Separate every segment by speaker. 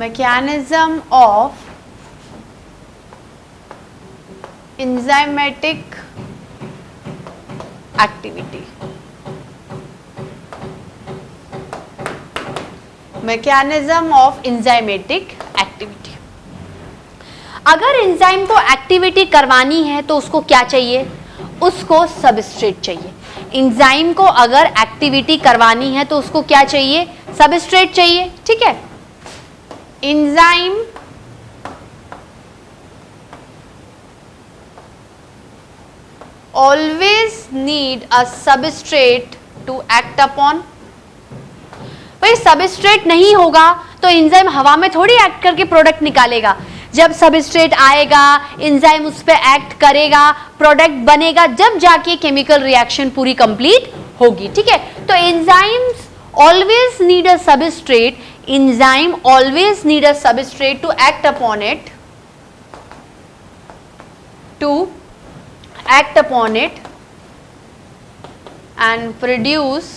Speaker 1: mechanism of enzymatic activity. Mechanism of enzymatic activity. अगर enzyme को activity करवानी है तो उसको क्या चाहिए? उसको सबस्ट्रेट चाहिए. एंजाइम को अगर एक्टिविटी करवानी है तो उसको क्या चाहिए? सबस्ट्रेट चाहिए. ठीक है. Enzyme always need a substrate to act upon. भाई सबस्ट्रेट नहीं होगा तो एंजाइम हवा में थोड़ी एक्ट करके प्रोडक्ट निकालेगा. जब सबस्ट्रेट आएगा, एंजाइम उस पर एक्ट करेगा, प्रोडक्ट बनेगा, जब जाके केमिकल रिएक्शन पूरी कंप्लीट होगी. ठीक है. तो enzymes always need a substrate. Enzyme always need a substrate to act upon it, to act upon it and produce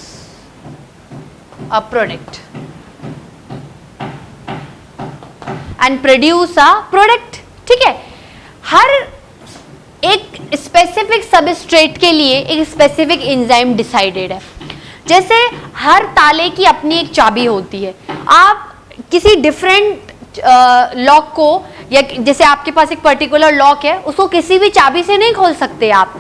Speaker 1: a product and produce a product. ठीक है. हर एक स्पेसिफिक सबस्ट्रेट के लिए एक स्पेसिफिक एंजाइम डिसाइडेड है. जैसे हर ताले की अपनी एक चाबी होती है. आप किसी डिफरेंट लॉक को, या जैसे आपके पास एक पर्टिकुलर लॉक है, उसको किसी भी चाबी से नहीं खोल सकते आप.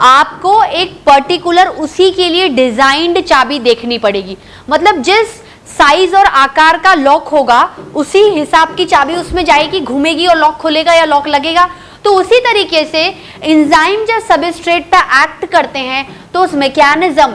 Speaker 1: आपको एक पर्टिकुलर उसी के लिए डिजाइन्ड चाबी देखनी पड़ेगी. मतलब जिस साइज और आकार का लॉक होगा उसी हिसाब की चाबी उसमें जाएगी, घूमेगी और लॉक खुलेगा या लॉक लगेगा. तो उसी तरीके से एंजाइम जब सबस्ट्रेट पे एक्ट करते हैं तो उस मैकेनिज्म,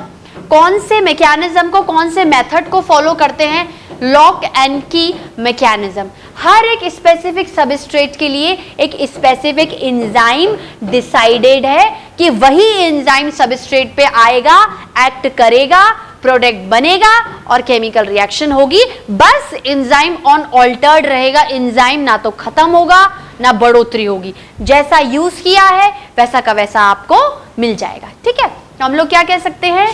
Speaker 1: कौन से मैकेनिज्म को, कौन से मेथड को फॉलो करते हैं? लॉक एंड की मैकेनिज्म. हर एक स्पेसिफिक सबस्ट्रेट के लिए एक स्पेसिफिक एंजाइम डिसाइडेड है कि वही एंजाइम सबस्ट्रेट पे आएगा, एक्ट करेगा, प्रोडक्ट बनेगा और केमिकल रिएक्शन होगी. बस एंजाइम ऑन ऑल्टर्ड रहेगा. एंजाइम ना तो खत्म होगा ना बढ़ोतरी होगी. जैसा यूज किया है वैसा का वैसा आपको मिल जाएगा. ठीक है. तो हम लोग क्या कह सकते हैं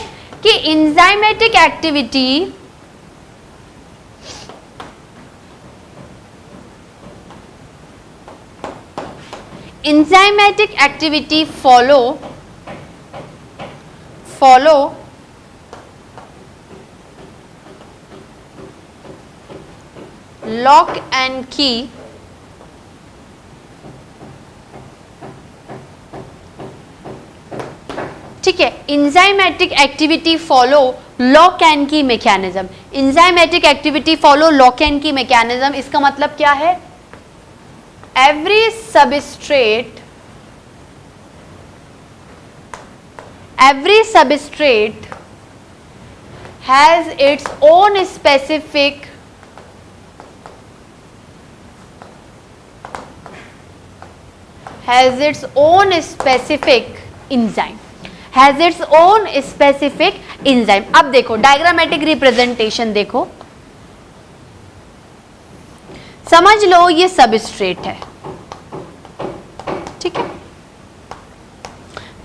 Speaker 1: कि enzymatic activity enzymatic activity follow lock and key ठीक है. enzymatic activity follow lock and key mechanism. enzymatic activity follow lock and key mechanism. इसका मतलब क्या है? every substrate has its own specific enzyme. अब देखो डायग्रामेटिक रिप्रेजेंटेशन देखो, समझ लो ये सबस्ट्रेट है. ठीक है.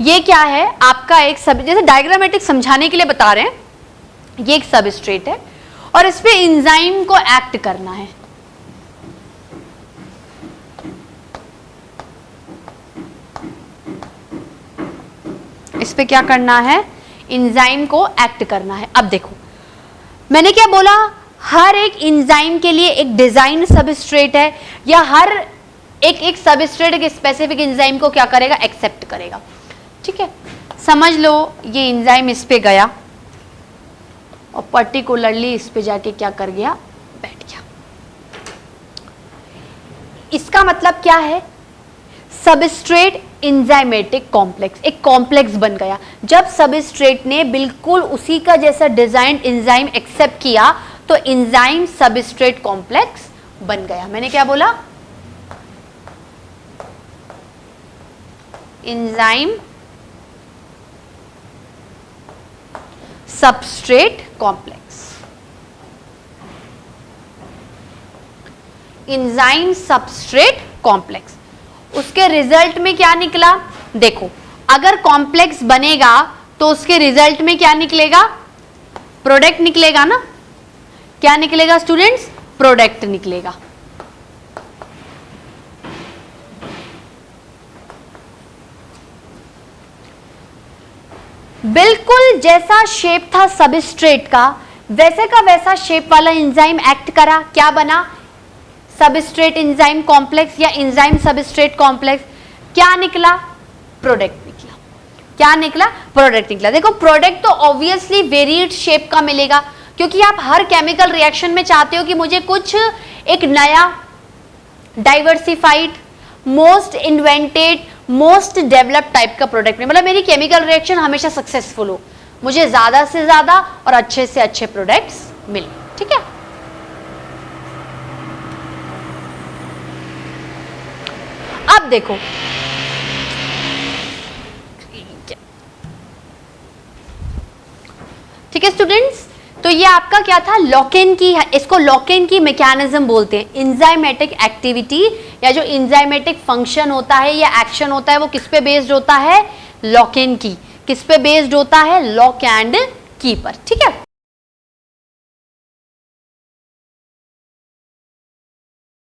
Speaker 1: ये क्या है? आपका एक जैसे डायग्रामेटिक समझाने के लिए बता रहे हैं, ये एक सबस्ट्रेट है और इस पे एंजाइम को एक्ट करना है. इस पे क्या करना है? एंजाइम को एक्ट करना है. अब देखो मैंने क्या बोला, हर एक एंजाइम के लिए एक डिजाइन सबस्ट्रेट है, या हर एक सबस्ट्रेट एक स्पेसिफिक एंजाइम को क्या करेगा? एक्सेप्ट करेगा. ठीक है. समझ लो ये एंजाइम इस पे गया और पर्टिकुलरली इस पे जाके क्या कर गया? बैठ गया. इसका मतलब क्या है? सबस्ट्रेट एंजाइमेटिक कॉम्प्लेक्स, एक कॉम्प्लेक्स बन गया. जब सबस्ट्रेट ने बिल्कुल उसी का जैसा डिजाइन एंजाइम एक्सेप्ट किया तो एंजाइम सबस्ट्रेट कॉम्प्लेक्स बन गया. मैंने क्या बोला? Enzyme substrate complex. Enzyme substrate complex. उसके रिजल्ट में क्या निकला? देखो अगर कॉम्प्लेक्स बनेगा तो उसके रिजल्ट में क्या निकलेगा? प्रोडक्ट निकलेगा ना. क्या निकलेगा स्टूडेंट्स? प्रोडक्ट निकलेगा. बिल्कुल जैसा शेप था सबस्ट्रेट का वैसे का वैसा शेप वाला एंजाइम एक्ट करा, क्या बना? सबस्ट्रेट एंजाइम कॉम्प्लेक्स या एंजाइम सबस्ट्रेट कॉम्प्लेक्स। क्या निकला? प्रोडक्ट निकला। क्या निकला? प्रोडक्ट निकला। देखो प्रोडक्ट तो ऑब्वियसली वेरिएड शेप का मिलेगा, क्योंकि आप हर केमिकल रिएक्शन में चाहते हो कि मुझे कुछ एक नया, diversified, most invented, most developed type का प्रोडक्ट में, मतलब मेरी केमिकल रिएक्शन हमेशा सक्सेसफुल हो, मुझे ज्यादा से ज्यादा और अच्छे से अच्छे प्रोडक्ट्स मिले। ठीक है, अब देखो ठीक है स्टूडेंट्स, तो ये आपका क्या था? लॉक-इन की, इसको लॉक-इन की मैकेनिज्म बोलते हैं। एंजाइमेटिक एक्टिविटी या जो एंजाइमेटिक फंक्शन होता है या एक्शन होता है वो किस पे बेस्ड होता है? लॉक-इन की। किस पे बेस्ड होता है? लॉक एंड की पर। ठीक है,